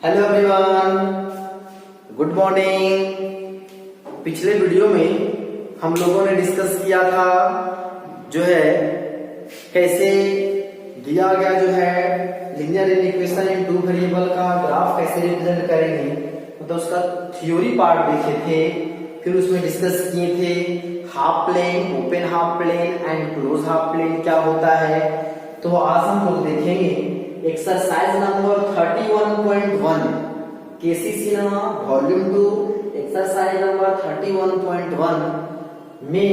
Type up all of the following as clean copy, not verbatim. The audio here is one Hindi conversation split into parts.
Hello everyone, good morning. पिछले वीडियो में हम लोगों ने डिस्कस किया था जो है कैसे दिया गया जो है linear equation in two variable का ग्राफ कैसे रिप्रेजेंट करेंगे, मतलब उसका थ्योरी पार्ट देखे थे। फिर उसमें डिस्कस किए थे half plane, open half plane and close half plane क्या होता है। तो आज हम लोग देखेंगे exercise number 31.1 KCC volume 2 exercise number 31.1 में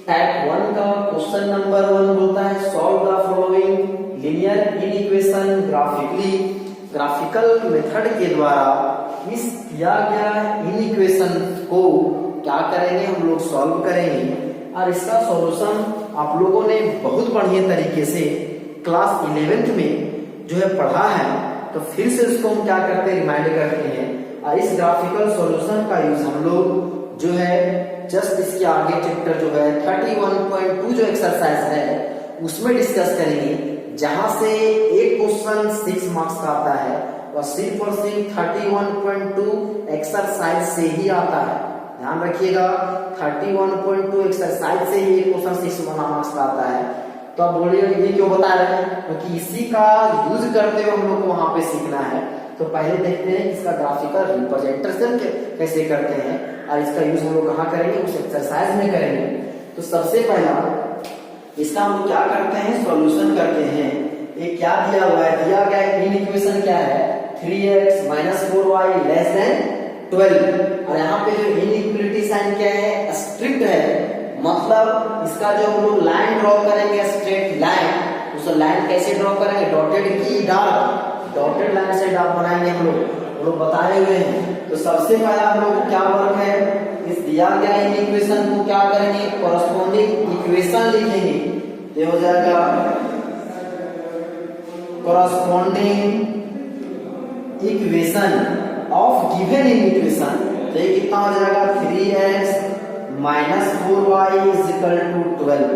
टाइप 1 का क्वेश्चन नंबर 1 बोलता है solve the following linear equation graphically. Graphical method के द्वारा इस दिया गया इक्वेशन को क्या करेंगे, हम लोग सॉल्व करेंगे। और इसका सॉल्यूशन आप लोगों ने बहुत बढ़िया तरीके से क्लास 11th में जो है पढ़ा है, तो फिर से उसको हम क्या करते हैं, रिमाइंड करते हैं। और इस ग्राफिकल सॉल्यूशन का यूज हम लोग जो है जस्ट इसके आगे चैप्टर जो है 31.2 जो एक्सरसाइज है उसमें डिस्कस करेंगे, जहां से एक क्वेश्चन 6 मार्क्स का आता है और सिर्फ 31.2 एक्सरसाइज से ही आता है। ध्यान रखिएगा, 31.2 एक्सरसाइज से ही एक क्वेश्चन 6 मार्क्स का आता है। तो आप बोलिए ये क्यों बता रहे हैं, क्योंकि इसी का यूज करते हुए हम लोग को वहां पे सीखना है। तो पहले देखते हैं इसका ग्राफिकल रिप्रेजेंटेशन कैसे करते हैं और इसका यूज हम लोग कहाँ करेंगे, उस एक्सरसाइज में करेंगे। तो सबसे पहला इसका हम लोग क्या करते हैं, सॉल्यूशन करते हैं। ये क्या दिया हुआ है, दिया गया इक्वेशन क्या है 3x - 4y < 12। और यहाँ पे जो इनइक्वालिटी साइन क्या है, स्ट्रिक्ट है। मतलब इसका जो हम लोग लाइन ड्रॉ करेंगे स्ट्रेट लाइन, उस लाइन कैसे ड्रॉ करेंगे, डॉटेड की डॉट, डॉटेड लाइन से डॉट बनाएंगे हम लोग बताए हुए हैं। तो सबसे पहला हम लोग को क्या वर्क है, इस दिया गया इक्वेशन को क्या करेंगे, कॉरस्पॉन्डिंग इक्वेशन लिखेंगे। ये हो जाएगा corresponding equation of given equation. तो ये कितना हो जाएगा 3x - 4y = 12।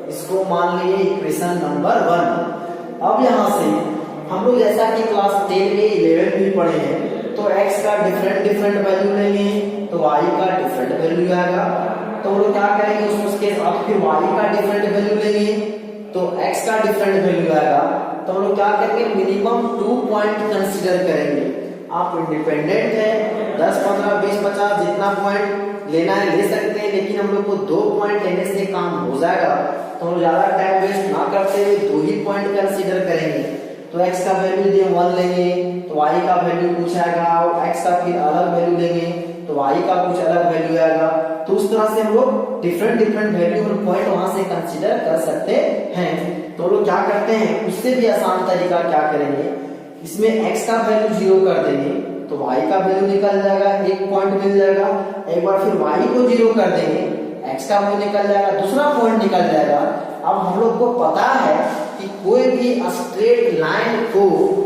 इसको मान लिए इक्वेशन नंबर 1। अब यहां से हम लोग जैसा कि क्लास 10 में 11 भी पढ़े हैं, तो x का डिफरेंट वैल्यू लेंगे तो y का डिफरेंट वैल्यू आएगा। तो हम लोग क्या करेंगे, उसके साथ फिर y का डिफरेंट वैल्यू लेंगे तो x का डिफरेंट वैल्यू आएगा। तो हम लोग क्या करेंगे, मिनिमम 2 पॉइंट कंसीडर करेंगे। आप इंडिपेंडेंट है, 10, 15, 20, 50 जितना पॉइंट लेना है ले सकते हैं, लेकिन हम लोग को 2 पॉइंट लेने से काम हो जाएगा। तो हम ज्यादा टाइम वेस्ट ना करते हुए 2 ही पॉइंट कंसीडर करेंगे। तो x का वैल्यू दिए 1 लेंगे तो y का वैल्यू कुछ आएगा, और x का फिर अलग वैल्यू लेंगे तो y का कुछ अलग वैल्यू आएगा। तो उस तरह से हम लोग डिफरेंट वैल्यू और पॉइंट वहां से कंसीडर कर सकते हैं। तो लोग क्या करते हैं, उससे भी आसान तरीका क्या करेंगे, इसमें x का वैल्यू 0 कर देंगे तो y का वैल्यू निकल जाएगा, एक पॉइंट मिल जाएगा। एक बार फिर y को 0 कर देंगे, x का वैल्यू निकल जाएगा, दूसरा पॉइंट निकल जाएगा। अब हम लोग को पता है कि कोई भी स्ट्रेट लाइन को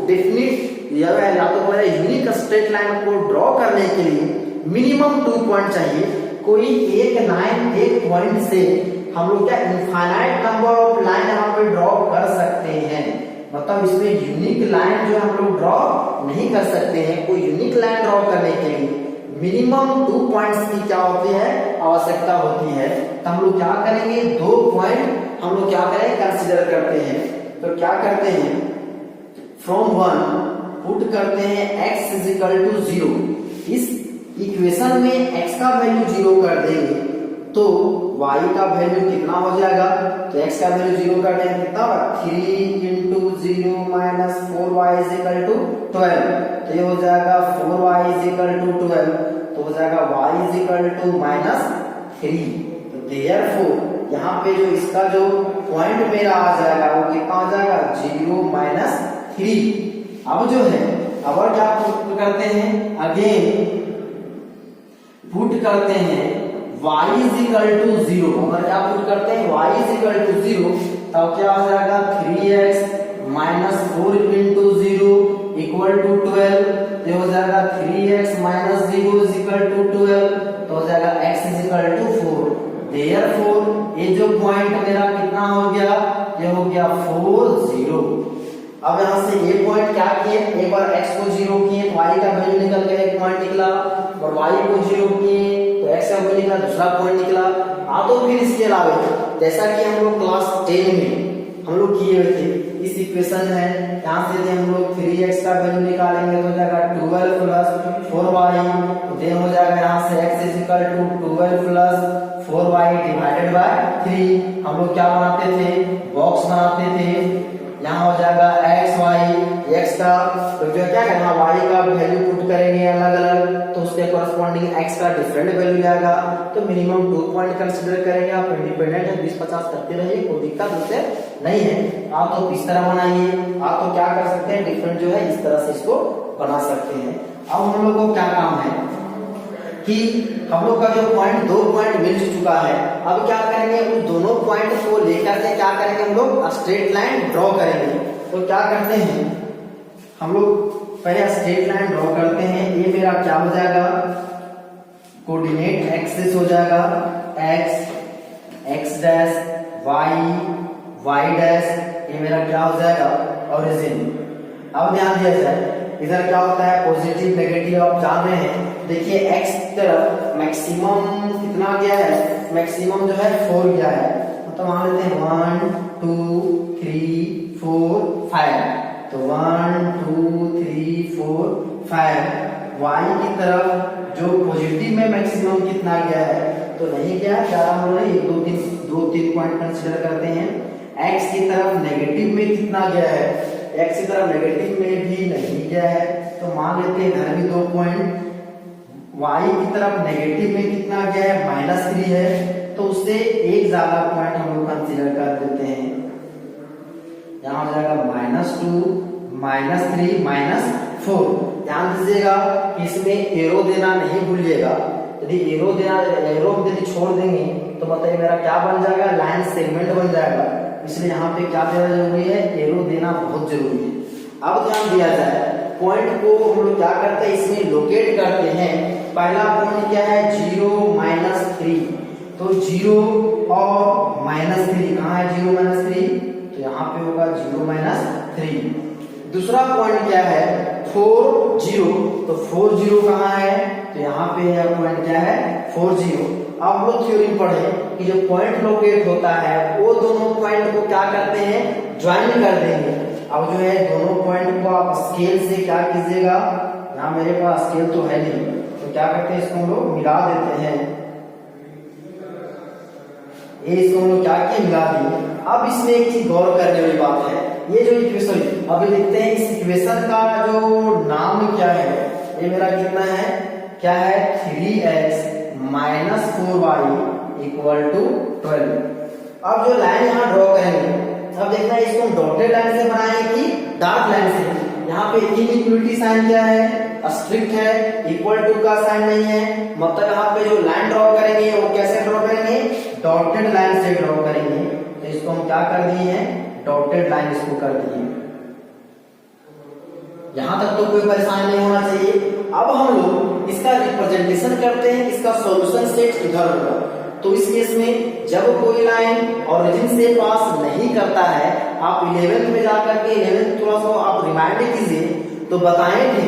डेफिनिट या तो यूनिक स्ट्रेट लाइन को ड्रॉ करने के लिए मिनिमम 2 पॉइंट चाहिए। कोई एक लाइन एक पॉइंट से हम लोग क्या इनफाइनाइट नंबर ऑफ लाइन यहाँ पे ड्रॉ कर सकते हैं। मतलब इसमें यूनिक लाइन जो हम लोग ड्रॉ नहीं कर सकते हैं। कोई यूनिक लाइन ड्रॉ करने के लिए मिनिमम 2 पॉइंट्स की क्या होती है, आवश्यकता होती है। तो हम लोग क्या करेंगे, 2 पॉइंट हम लोग क्या करें, कंसीडर करते हैं। तो क्या करते हैं, फ्रॉम 1 पुट करते हैं x = 0। इस इक्वेशन में x का वैल्यू 0 कर देंगे तो y का वैल्यू कितना हो जाएगा, तो x का वैल्यू 0 कर देंगे कितना, 3 × 0 - 4y = 12। तो ये हो जाएगा 4y = 12। तो हो जाएगा y = -3। तो देयरफॉर यहाँ पे जो इसका जो पॉइंट मेरा आ जाएगा वो कितना हो जाएगा, 0 - 3। अब जो है अब क्या पुट करते हैं, अगेन पुट करते हैं y = 0। अगर क्या पुट करते हैं y = 0 तब क्या हो जाएगा 3x - 4 × 0 = 12। ये हो जाएगा 3x - 0 = 12। तो हो जाएगा x = 4। देयरफॉर ये जो पॉइंट मेरा कितना हो गया, ये हो गया 4, 0। अब यहां से ये पॉइंट क्या किए, एक बार x को 0 किए y का वैल्यू निकल गया, एक पॉइंट निकला, और y को 0 किए तो x का वैल्यू निकला, दूसरा पॉइंट निकला। तो फिर इसके अलावा जैसा कि हम लोग क्लास 10 में हम लोग किए हुए थे, इस इक्वेशन है, यहाँ से हम लोग 3x का वैल्यू निकालेंगे तो हो जाएगा 12 प्लस 4y, देन हो जाएगा यहाँ से x is equal to 12 plus 4y divided by 3। हम लोग क्या बनाते थे, बॉक्स बनाते थे, यहाँ हो जाएगा x y, x का तो जो क्या करना, y का वैल्यू पुट करेंगे अलग अलग, तो उसके कॉरस्पॉन्डिंग x का डिफरेंट वैल्यू आएगा। तो मिनिमम 2 पॉइंट कंसीडर करेंगे, आप इंडिपेंडेंट है 20-50 करते रहिए, कोई दिक्कत उससे नहीं है। आप तो इस तरह बनाइए, आप तो क्या कर सकते हैं, डिफरेंट जो है इस तरह से इसको बना सकते हैं। अब हम लोग को क्या काम है कि हम लोग का जो पॉइंट 2 पॉइंट मिल चुका है, अब क्या करेंगे, उन दोनों पॉइंट को लेकर के क्या करेंगे, हम लोग स्ट्रेट लाइन ड्रॉ करेंगे। तो क्या करते हैं हम लोग, पहले स्ट्रेट लाइन ड्रॉ करते हैं। ये मेरा क्या हो जाएगा, कोऑर्डिनेट एक्सिस हो जाएगा, x डैश y डैश, ये मेरा क्या हो जाएगा, ओरिजिन। अब ध्यान दिया जाए, इधर क्या होता है, पॉजिटिव नेगेटिव आप जान रहे हैं। देखिए x तरफ मैक्सिमम कितना गया है, मैक्सिमम जो है 4 गया है, तो मान लेते हैं 1 2 3 4 5, तो 1 2 3 4 5। y की तरफ जो पॉजिटिव में मैक्सिमम कितना गया है, तो नहीं गया है, ज्यादा हम लोग 2 3 पॉइंट कंसीडर करते हैं। x की तरफ नेगेटिव में कितना गया है, x की तरफ नेगेटिव में भी नहीं गया है, तो मान लेते हैं इधर भी 2 पॉइंट। y की तरफ नेगेटिव में कितना गया है, -3 है, तो उससे एक ज्यादा पॉइंट हम लोग कंसीडर कर देते हैं। यहाँ हो जाएगा -2 -3 -4। ध्यान दीजिएगा कि इसमें एरो देना नहीं भूलिएगा, यदि एरो यदि छोड़ देंगे तो बताइए मेरा क्या बन जाएगा, लाइन सेगमेंट बन जाएगा। इसलिए यहाँ पे क्या देना जरूरी है, एरो देना बहुत जरूरी है। अब ध्यान दिया जाए, पॉइंट को हम लोग क्या करते हैं, इसमें लोकेट करते हैं। पहला पॉइंट क्या है, 0 -3, तो 0 और -3 कहाँ है, 0 -3, तो यहाँ पे होगा 0 -3। दूसरा पॉइंट क्या है, 4 0, तो 4 0 कहाँ है, तो यहाँ पे है पॉइंट क्या है, 4 0। अब हम लोग थ्योरी पढ़े कि जो पॉइंट लोकेट होता है वो दोनों पॉइंट को क्या करते हैं, ज्वाइन कर देंगे। अब जो है दोनों पॉइंट को आप स्केल से क्या कीजिएगा, यहाँ मेरे पास स्केल तो है नहीं, तो क्या करते हैं, इसको हम लोग मिला देते हैं। ये इसको हम लोग क्या किए, मिला दिए। अब इसमें एक चीज गौर करने वाली बात है, ये जो इक्वेशन अभी लिखते हैं, इस इक्वेशन का जो नाम क्या है, ये मेरा कितना है, क्या है, 3x - 4y = 12। अब जो लाइन यहाँ ड्रॉ करेंगे, अब देखना है इसको हम डॉटेड लाइन से बनाएंगे कि डार्क लाइन से। यहाँ पे इनइक्वलिटी साइन क्या है, स्ट्रिक्ट है, इक्वल टू का साइन नहीं है, मतलब यहाँ पे जो लाइन ड्रॉ करेंगे वो कैसे ड्रॉ करेंगे, डॉटेड लाइन से ड्रॉ करेंगे। तो इसको हम क्या कर दिए हैं, डॉटेड लाइन इसको कर दिए। यहां तक तो कोई परेशानी नहीं होना चाहिए। अब हम लोग इसका रिप्रेजेंटेशन करते हैं, इसका सॉल्यूशन सेट इधर होगा। तो इस केस में जब कोई लाइन ओरिजिन से पास नहीं करता है, आप 11th में जाकर के 11th थोड़ा सा आप रिमाइंड कीजिए, तो बताएंगे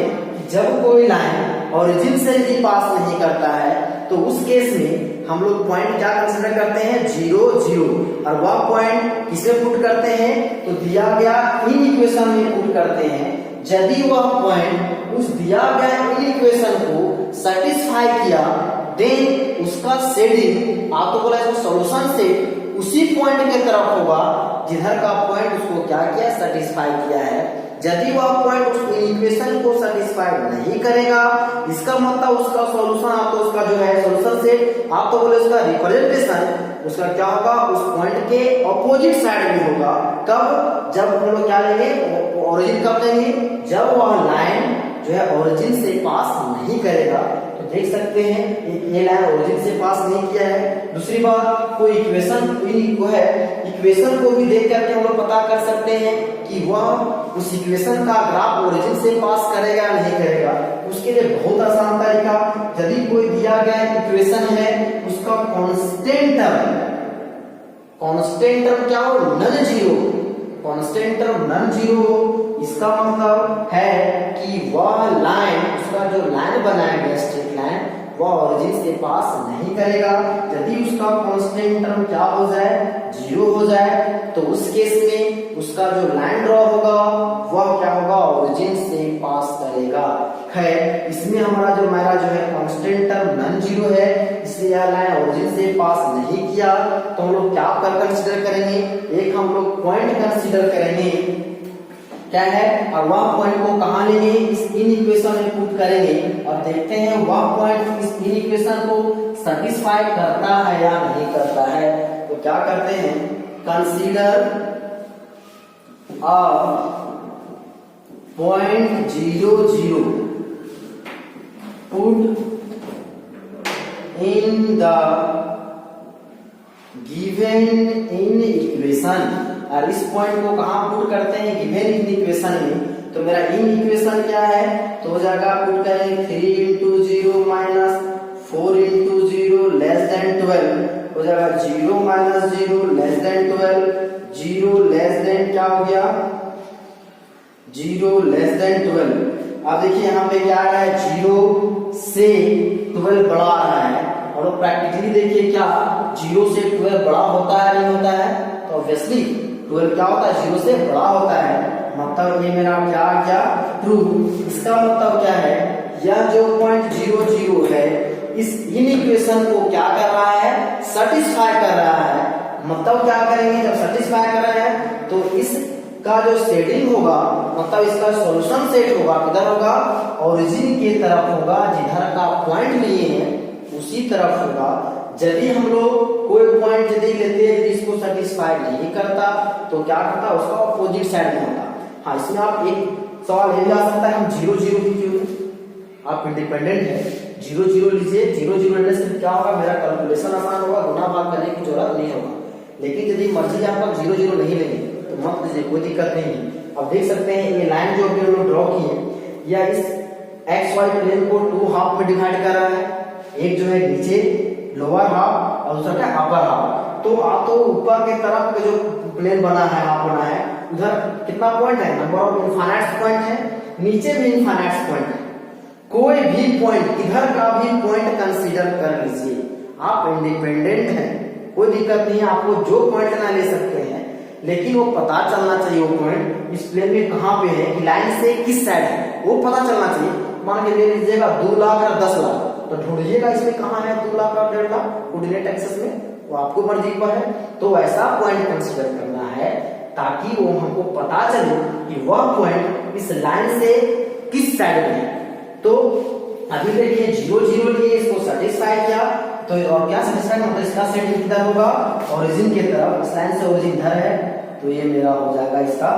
जब कोई लाइन ओरिजिन से भी पास नहीं करता है तो उस केस में हम लोग पॉइंट क्या कंसीडर करते हैं, 0 0। और वह पॉइंट किसे पुट करते हैं, तो दिया गया इन इक्वेशन में पुट करते हैं। यदि वह पॉइंट उस दिया गया इन इक्वेशन को सेटिस्फाई किया, देन उसका शेडिंग आप तो बोला इसको सॉल्यूशन सेट उसी पॉइंट के तरफ होगा जिधर का पॉइंट उसको क्या किया, सेटिस्फाई किया है। यदि वह पॉइंट उस इक्वेशन को सेटिस्फाई नहीं करेगा, इसका मतलब उसका सॉल्यूशन आप तो उसका जो है सॉल्यूशन सेट आप तो बोले उसका रिप्रेजेंटेशन उसका क्या होगा, उस पॉइंट के ऑपोजिट साइड में होगा। कब, जब हम लोग क्या लेंगे, ओरिजिन कब लेंगे, जब वह लाइन जो है ओरिजिन से पास नहीं करेगा। तो देख सकते हैं ये लाइन ओरिजिन से पास नहीं किया है। दूसरी बात, कोई इक्वेशन को है, इक्वेशन को भी देख करके हम लोग पता कर सकते हैं कि वह उस इक्वेशन का ग्राफ ओरिजिन से पास करेगा या नहीं करेगा। उसके लिए बहुत आसान तरीका, यदि कोई दिया गया इक्वेशन है उसका कांस्टेंट टर्म क्या हो, non zero, constant term non zero हो, इसका मतलब है कि वह लाइन बनाया गया स्ट्रेट लाइन वह ओरिजिन से पास नहीं करेगा। यदि उसका कांस्टेंट टर्म क्या हो जाए, जीरो हो जाए, तो उस केस में उसका जो लाइन ड्रॉ होगा वह क्या होगा, ओरिजिन से पास करेगा। खैर इसमें हमारा जो है कांस्टेंट टर्म नॉन जीरो है, इसलिए यह लाइन ओरिजिन से पास नहीं किया। तो हम लोग क्या कर कंसीडर करेंगे, एक हम लोग पॉइंट कंसीडर करेंगे क्या है, और वह पॉइंट को कहां लेंगे, इस इन इक्वेशन में पुट करेंगे और देखते हैं वह पॉइंट इस इन इक्वेशन को सेटिस्फाई करता है या नहीं करता है। तो क्या करते हैं, consider a point 0 0 put in the given in equation. और इस पॉइंट को कहां पुट करते हैं, गिवन इन इक्वेशन में। तो मेरा इन इक्वेशन क्या है, तो हो जाएगा पुट करेंगे 3 into 0 minus 4 into 0 less than 12 हो जाएगा 0 minus 0 less than 12 0 less than क्या हो गया 0 less than 12। अब देखिए यहाँ पे क्या आ रहा है, 0 से 12 बड़ा आ रहा है और प्रैक्टिकली देखिए क्या 0 से 12 बड़ा होता है नहीं होता है, तो ऑब्वियसली 12 क्या होता है 0 से बड़ा होता है। मतलब ये मेरा क्या आ गया ट्रू। इसका मतलब क्या है, यह जो पॉइंट 0 0 है इस इन इक्वेशन को क्या कर रहा है, सेटिस्फाई कर रहा है। मतलब क्या करेंगे, जब सेटिस्फाई कर रहा है तो इसका जो सेटिंग होगा, मतलब इसका सॉल्यूशन सेट होगा किधर होगा, ओरिजिन की तरफ होगा, जिधर का पॉइंट लिए हैं उसी तरफ होगा। यदि हम लोग कोई पॉइंट यदि लेते हैं इसको सेटिस्फाई नहीं करता तो क्या करता, उसका अपोजिट साइड में होता। हाँ, इसमें आप एक सवाल ये भी आ सकता है, हम 0 0 भी क्यों, आप इंडिपेंडेंट है 0 0 लीजिए, 0 0 लेने से क्या होगा, मेरा कैलकुलेशन आसान होगा, गुना भाग करने की जरूरत नहीं होगा। लेकिन यदि मर्जी आपका 0 0 नहीं लेंगे तो मत लीजिए, कोई दिक्कत नहीं है। अब देख सकते हैं ये लाइन जो अभी हम लोग ड्रॉ की है, या इस एक्स वाई प्लेन को 2 हाफ में डिवाइड कर रहा है, एक जो है नीचे लोअर हाफ और दूसरा क्या अपर हाफ। तो आप तो ऊपर के तरफ के जो प्लेन बना है, हाफ बना है, उधर कितना पॉइंट है, नंबर ऑफ इनफाइनाइट पॉइंट है, नीचे भी इनफाइनाइट पॉइंट है। कोई भी पॉइंट, इधर का भी पॉइंट कंसीडर कर लीजिए, आप इंडिपेंडेंट हैं, कोई दिक्कत नहीं है, आपको जो पॉइंट ना ले सकते हैं, लेकिन वो पता चलना चाहिए वो पॉइंट इस प्लेन में कहां पे है, कि लाइन से किस साइड है, वो पता चलना चाहिए। मान के ले लीजिएगा 2 लाख और 10 लाख, तो ढूंढिएगा इसमें कहां है 2 लाख और 1.5 लाख कोऑर्डिनेट एक्सिस में, वो आपको मर्जी पर है। तो ऐसा पॉइंट कंसीडर करना है ताकि वो हमको पता चले कि वह पॉइंट इस लाइन से किस साइड में है। तो अभी देखिए 0 0 लिए इसको सेटिस्फाई किया, तो और क्या सेटिस्फाई मतलब इसका सेटिंग किधर होगा, ओरिजिन की तरफ, इस लाइन से ओरिजिन इधर है, तो ये मेरा हो जाएगा इसका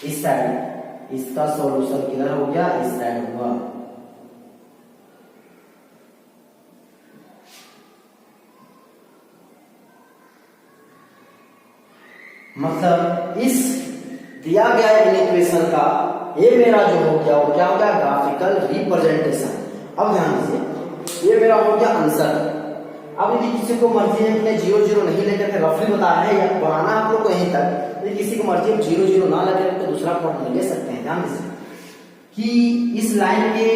इस साइड, इसका सॉल्यूशन किधर हो गया, इस साइड होगा। मतलब इस दिया गया इक्वेशन का ये मेरा जो हो गया वो क्या हो गया, ग्राफिकल रिप्रेजेंटेशन। अब ध्यान दीजिए, ये मेरा हो गया आंसर। अब यदि किसी को मर्जी है कि 0 0 नहीं लेकर के रफली बताया है या बनाना आप लोग को यहीं तक, यदि किसी को मर्जी 0 0 ना लेकर तो दूसरा पॉइंट ले सकते हैं। ध्यान दीजिए कि इस लाइन के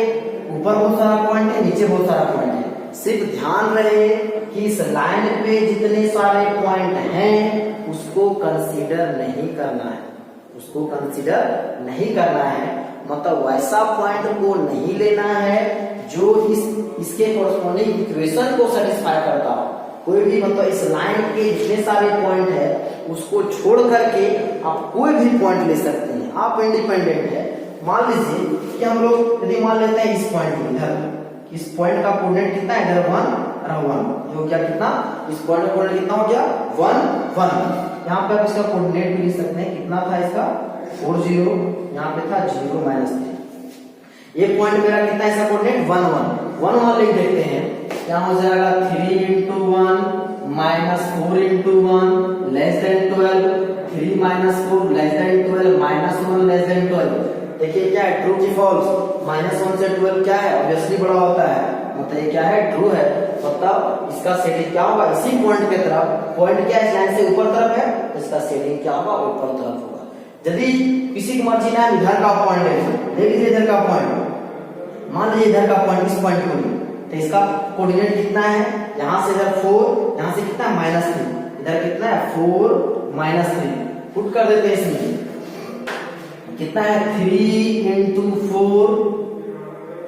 ऊपर बहुत सारा पॉइंट है, नीचे बहुत सारा पॉइंट है, सिर्फ ध्यान रहे कि इस लाइन पे जितने सारे पॉइंट हैं उसको कंसीडर नहीं करना है, उसको कंसीडर नहीं करना है। मतलब वैसा पॉइंट को नहीं लेना है जो इसके कोरस्पॉन्डिंग इक्वेशन को सेटिस्फाई करता हो। कोई भी मतलब इस लाइन के जितने सारे पॉइंट है उसको छोड़ करके आप कोई भी पॉइंट ले सकते हैं, आप इंडिपेंडेंट है। मान लीजिए कि हम लोग यदि मान लेते हैं इस पॉइंट को, इधर इस पॉइंट का कोऑर्डिनेट कितना है, इधर 1 और 1 हो गया, कितना इस पॉइंट का कोऑर्डिनेट कितना हो गया 1 1। यहाँ पे आप इसका कोऑर्डिनेट भी लिख सकते हैं, कितना था इसका 4 0, यहाँ पे था 0 -3। ये पॉइंट मेरा कितना है, इसका कोऑर्डिनेट 1 1 1 1 लिख देते हैं, क्या हो जाएगा 3 into 1 minus 4 into 1 less than 12, 3 minus 4 less than 12 minus 1 less than 12। देखिए क्या है, ट्रू की फॉल्स, -1 से 12 क्या है, ऑब्वियसली बड़ा होता है, मतलब ये क्या है ट्रू है। मतलब इसका सेटिंग क्या होगा, इसी पॉइंट के तरफ, पॉइंट क्या है इस लाइन से ऊपर तरफ है, तो इसका सेटिंग क्या होगा, ऊपर तरफ होगा। यदि किसी की मर्जी ना इधर का पॉइंट ले लीजिए, इधर का पॉइंट मान लीजिए इधर का पॉइंट इस पॉइंट को लिया, तो इसका कोऑर्डिनेट कितना है, यहाँ से इधर 4, यहाँ से कितना है -3, इधर कितना है 4 -3, पुट कर देते हैं इसमें, कितना है 3 × 4,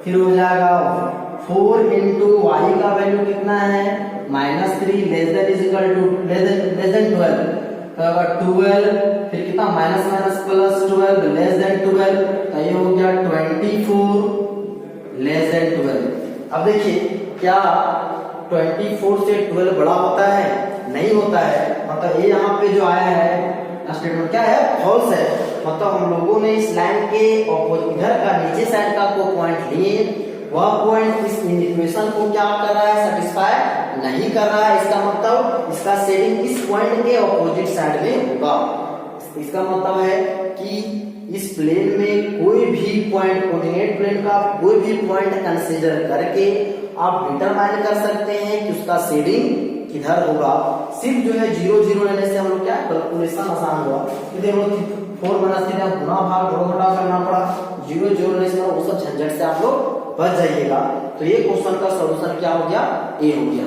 फिर हो जाएगा 4 × y का वैल्यू कितना है -3 लेस देन 12, तो अगर 12 फिर कितना minus minus plus 12 less than 12, तो ये हो गया 24 लेस देन 12। अब देखिए क्या 24 से 12 बड़ा होता है, नहीं होता है, मतलब ये यहाँ पे जो आया है स्टेटमेंट क्या है, फॉल्स है। मतलब हम लोगों ने इस लाइन के ऑपोजिट इधर का नीचे साइड का को पॉइंट लिए, वह पॉइंट इस इक्वेशन को क्या कर रहा है, सेटिस्फाई नहीं कर रहा है। इसका मतलब इसका शेडिंग इस पॉइंट के ऑपोजिट साइड में होगा। इसका मतलब है कि इस प्लेन में कोई भी पॉइंट, कोऑर्डिनेट प्लेन का कोई भी पॉइंट कंसीडर करके आप डिटरमाइन कर सकते हैं कि उसका शेडिंग किधर होगा। सिर्फ जो है 0 0 लेने से हम लोग क्या कैलकुलेशन आसान हुआ, देखो 4 -3 गुना भाग घटा करना पड़ा, 0 0 लेने से वो सब झंझट से आप लोग बच जाइएगा। तो ये क्वेश्चन का सॉल्यूशन क्या हो गया, ए हो गया।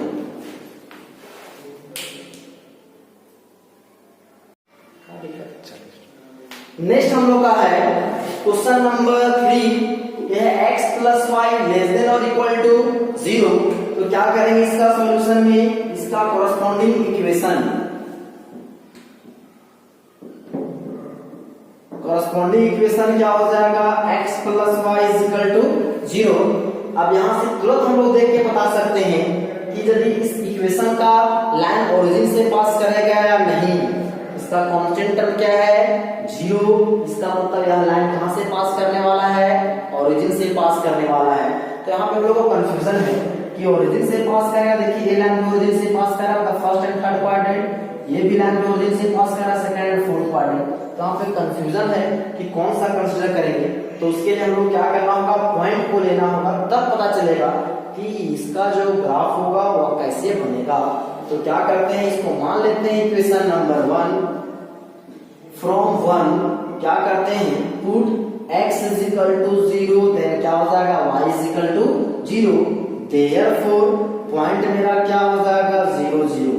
नेक्स्ट हम लोग का है क्वेश्चन नंबर 3, यह x + y लेस देन और इक्वल टू 0। तो क्या करेंगे इसका सॉल्यूशन में, इसका कॉरेस्पॉन्डिंग इक्वेशन, कॉरेस्पॉन्डिंग इक्वेशन क्या हो जाएगा, x + y = 0। अब यहां से तुरंत हम लोग देख के बता सकते हैं कि यदि इस इक्वेशन का लाइन ओरिजिन से पास करेगा या नहीं। इसका कांस्टेंट टर्म क्या है, 0। इसका मतलब यह लाइन कहां से पास करने वाला है, ओरिजिन से पास करने वाला है। तो यहाँ पे हम लोग को कंफ्यूजन है कि ओरिजिन से पास करेगा। देखिए ये लाइन भी ओरिजिन से पास कर रहा है, फर्स्ट एंड थर्ड क्वाड्रेंट, ये भी लाइन भी ओरिजिन से पास कर रहा है, सेकंड एंड फोर्थ क्वाड्रेंट। तो यहाँ पे कंफ्यूजन है कि कौन सा कंसीडर करेंगे। तो उसके लिए हम लोग क्या करना होगा, पॉइंट को लेना होगा, तब पता चलेगा कि इसका जो ग्राफ होगा वह कैसे बनेगा। तो क्या करते हैं, इसको मान लेते हैं इक्वेशन नंबर 1। फ्रॉम 1 क्या करते हैं, पुट x = 0, देन क्या हो जाएगा y = 0। देयरफॉर पॉइंट मेरा क्या हो जाएगा 0 0,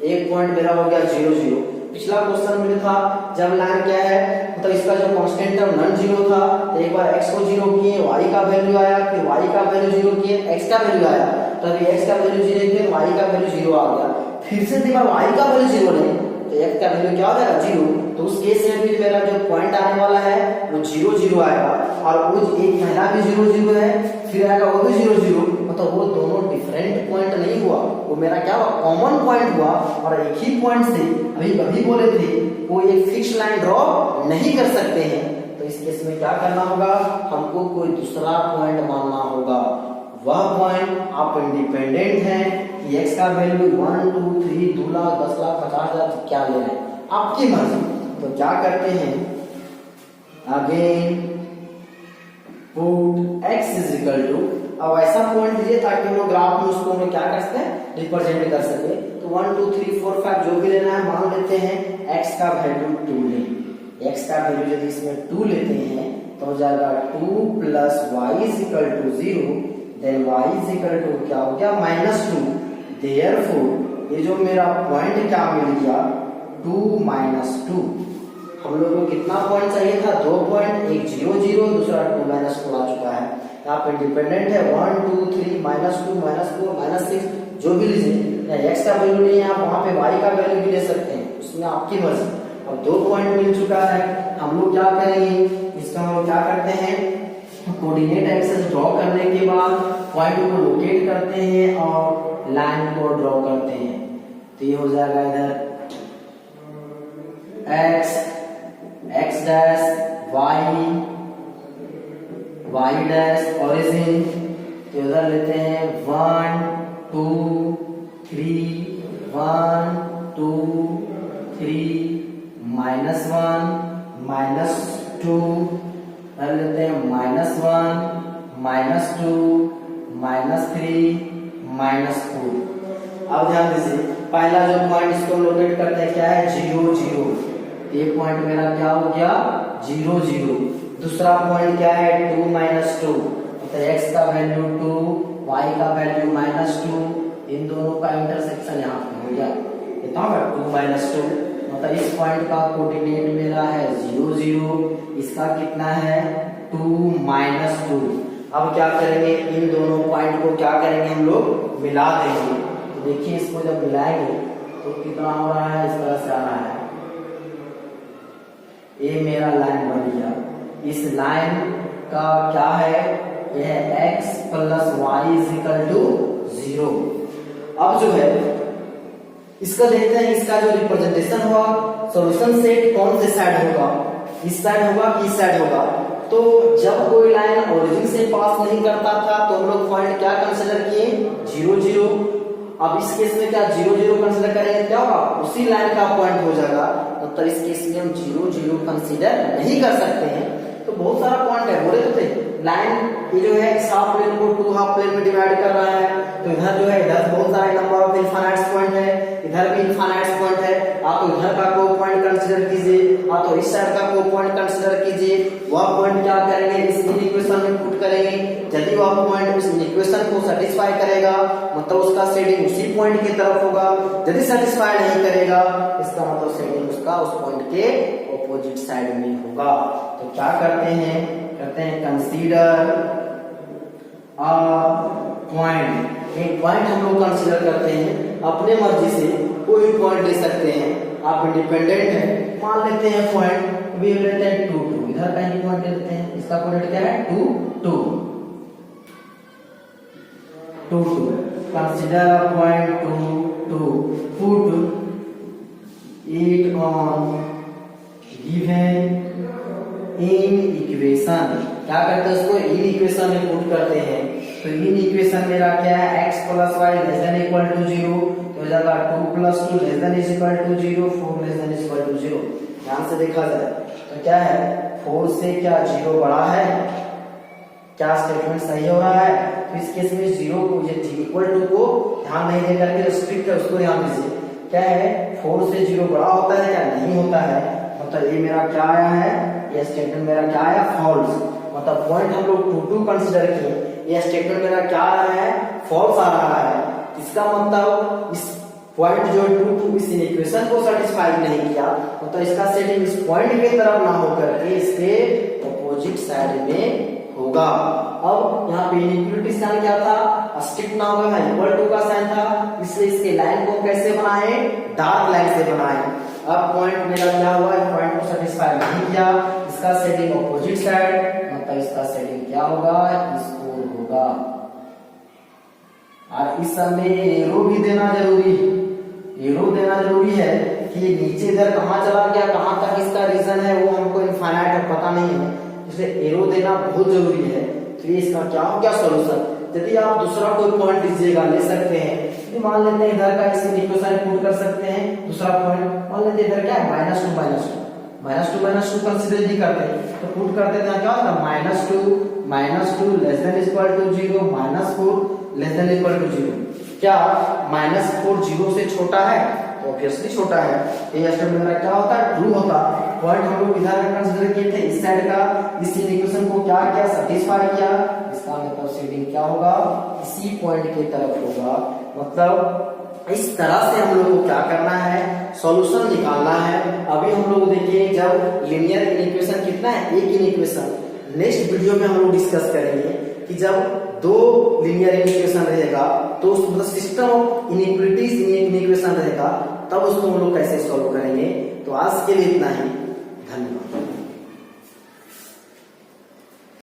एक पॉइंट मेरा हो गया 0 0। पिछला क्वेश्चन में था जब लाइन क्या है, मतलब इसका जो कांस्टेंट टर्म नॉन जीरो था, एक बार x को 0 किए, y का वैल्यू आया, फिर y का वैल्यू 0 किए, x का वैल्यू आया, तब x का वैल्यू 0 किए, y का वैल्यू 0 आ गया। फिर से एक बार y का वैल्यू 0 लें तो x का वैल्यू क्या हो जाएगा 0। तो उस केस में भी मेरा जो पॉइंट आने वाला है वो 0 0 आएगा, और वो एक पहला भी 0 0 है, फिर आएगा वो भी 0 0। मतलब वो दोनों डिफरेंट पॉइंट नहीं हुआ, वो मेरा क्या हुआ, कॉमन पॉइंट हुआ। और एक ही पॉइंट से अभी बोले थे वो एक फिक्स लाइन ड्रॉ नहीं कर सकते हैं। तो इस केस में क्या करना होगा, हमको कोई दूसरा पॉइंट मानना होगा। वह पॉइंट आप इंडिपेंडेंट हैं कि x का वैल्यू 1 2 3 2 लाख 10 लाख 50 हजार क्या ले रहे हैं, आपकी मर्जी। तो क्या करते हैं, अगेन पुट x = अब ऐसा पॉइंट दीजिए ताकि हम लोग ग्राफ में उसको हम क्या कर सकते हैं, रिप्रेजेंट कर सके। तो 1 2 3 4 5 जो भी लेना है मान लेते हैं, x का वैल्यू 2 लें। x का वैल्यू यदि इसमें 2 लेते हैं तो हो जाएगा 2 + y = 0, देन y = क्या हो गया -2। देयरफॉर ये जो मेरा पॉइंट क्या मिल गया 2 - 2। हम लोगों को कितना पॉइंट चाहिए था, 2 पॉइंट, एक 0 0, दूसरा 2 -2 आ चुका है। यहाँ पे डिपेंडेंट है 1 2 3 -2 -4 -6 जो भी लीजिए। x का वैल्यू नहीं है, आप वहाँ पे y का वैल्यू भी ले सकते हैं, उसमें आपकी मर्जी। अब 2 पॉइंट मिल चुका है, हम लोग क्या करेंगे, इसका हम लोग क्या करते हैं, कोऑर्डिनेट एक्सिस ड्रॉ करने के बाद पॉइंट को लोकेट करते हैं और लाइन को ड्रॉ करते हैं। तो ये हो जाएगा इधर x dash y dash origin. तो इधर लेते हैं 1 2 3 1 2 3 -1 -2, इधर लेते हैं -1 -2 -3 -4। अब ध्यान दीजिए, पहला जो पॉइंट इसको लोकेट करते हैं क्या है 0 0, ये पॉइंट मेरा क्या हो गया 0 0। दूसरा पॉइंट क्या है 2 - 2, तो x का वैल्यू 2, y का वैल्यू -2, इन दोनों का इंटरसेक्शन यहाँ पे हो गया कितना होगा 2 - 2, मतलब इस पॉइंट का कोऑर्डिनेट मेरा है 0 0, इसका कितना है 2 - 2। अब क्या करेंगे, इन दोनों पॉइंट को क्या करेंगे हम लोग मिला देंगे। तो देखिए इसको जब मिलाएंगे तो कितना हो रहा है, इस तरह से आ रहा है, ये मेरा लाइन बन गया। इस लाइन का क्या है, यह x + y = 0। अब जो है इसका देखते हैं, इसका जो रिप्रेजेंटेशन हुआ सॉल्यूशन सेट कौन से साइड होगा, इस साइड होगा कि इस साइड होगा। तो जब कोई लाइन ओरिजिन से पास नहीं करता था तो हम लोग पॉइंट क्या कंसीडर किए 0 0। अब इस केस में क्या 0 0 कंसीडर करेंगे, क्या होगा उसी लाइन का पॉइंट हो जाएगा। मतलब इस केस में हम 0 0 कंसीडर नहीं कर सकते हैं। तो बहुत सारा पॉइंट है, बोले तो थे लाइन ये जो है इस हाफ प्लेन को 2 हाफ प्लेन में डिवाइड कर रहा है। तो इधर जो है इधर बहुत सारे नंबर ऑफ इनफाइनाइट पॉइंट है, इधर भी इनफाइनाइट पॉइंट है। आप तो इधर का को पॉइंट कंसीडर कीजिए, आप तो इस साइड का को पॉइंट कंसीडर कीजिए। वह पॉइंट क्या करेंगे, इस इक्वेशन में पुट करेंगे। यदि वह पॉइंट उस इक्वेशन को सेटिस्फाई करेगा मतलब उसका शेडिंग उसी पॉइंट की तरफ होगा। यदि सेटिस्फाई नहीं करेगा इसका मतलब शेडिंग उसका उस पॉइंट के ऑपोजिट साइड में होगा। तो क्या करते हैं कंसीडर अ पॉइंट। एक पॉइंट हम लोग कंसीडर करते हैं, अपने मर्जी से कोई पॉइंट ले सकते हैं, आप इंडिपेंडेंट हैं। मान लेते हैं पॉइंट वी लेते हैं 2 2, इधर का ही पॉइंट लेते हैं, इसका कोऑर्डिनेट क्या है 2 2 2 2। Consider a point 2 2, put it on given in equation. क्या करते हैं उसको इन इक्वेशन में पुट करते हैं। तो इन इक्वेशन मेरा क्या है x + y ≤ 0, तो हो जाएगा 2 + 2 ≤ 0, 4 ≤ 0। ध्यान से देखा जाए तो क्या है 4 से क्या 0 बड़ा है, क्या स्टेटमेंट सही हो रहा है। तो इस केस में 0 को ये = को ध्यान नहीं देकर के स्ट्रिक्ट है उसको ध्यान दीजिए। क्या है 4 से 0 बड़ा होता है क्या नहीं होता है। मतलब ये मेरा क्या आया है, ये स्टेटमेंट मेरा क्या आया फॉल्स। मतलब पॉइंट हम लोग 2 2 कंसीडर किए, ये स्टेटमेंट मेरा क्या आ रहा है फॉल्स आ रहा है। इसका मतलब इस पॉइंट जो 2 2 इस इक्वेशन को सेटिस्फाई नहीं किया, मतलब इसका सेटिंग इस पॉइंट की तरफ ना होकर के इसके ऑपोजिट साइड में होगा। अब यहाँ पे इनइक्वालिटी साइन क्या था, स्ट्रिक्ट ना होगा, =2 का साइन था, इसलिए इसके लाइन को कैसे बनाए डार्क लाइन से बनाए। अब पॉइंट मेरा क्या हुआ, पॉइंट को सेटिस्फाई नहीं किया, इसका सेटिंग ऑपोजिट साइड, मतलब इसका सेटिंग क्या होगा स्कोर होगा। और इस समय एरो भी देना जरूरी है, एरो देना जरूरी है कि नीचे इधर कहाँ चला गया, कहाँ तक इसका रीजन है वो हमको इनफाइनाइट पता नहीं है, इसलिए एरो देना बहुत जरूरी है। तो ये इसका क्या हो गया सॉल्यूशन। यदि आप दूसरा कोई पॉइंट लीजिएगा ले सकते हैं, मान लेते हैं इधर का इस इक्वेशन पुट कर सकते हैं। दूसरा पॉइंट मान लेते हैं इधर क्या है -2 कंसीडर नहीं करते तो पुट करते हैं क्या होगा -2 ≤ 0, -4 ≤ 0। क्या -4 0 से छोटा है, ऑब्वियसली छोटा है। ये स्टेटमेंट मेरा क्या होता है ट्रू होता। पॉइंट हम लोग इधर कंसीडर किए थे इस साइड का, इस इक्वेशन को क्या किया सेटिस्फाई किया, इसका मतलब शेडिंग क्या होगा इसी पॉइंट की तरफ होगा। मतलब इस तरह से हम लोग को क्या करना है सॉल्यूशन निकालना है। अभी हम लोग देखिए जब लीनियर इक्वेशन कितना है एक इक्वेशन, नेक्स्ट वीडियो में हम लोग डिस्कस करेंगे कि जब 2 लीनियर इक्वेशन रहेगा तो मतलब system of inequalities in equation रहेगा, तब उसको हम लोग कैसे सॉल्व करेंगे। तो आज के लिए इतना ही, धन्यवाद।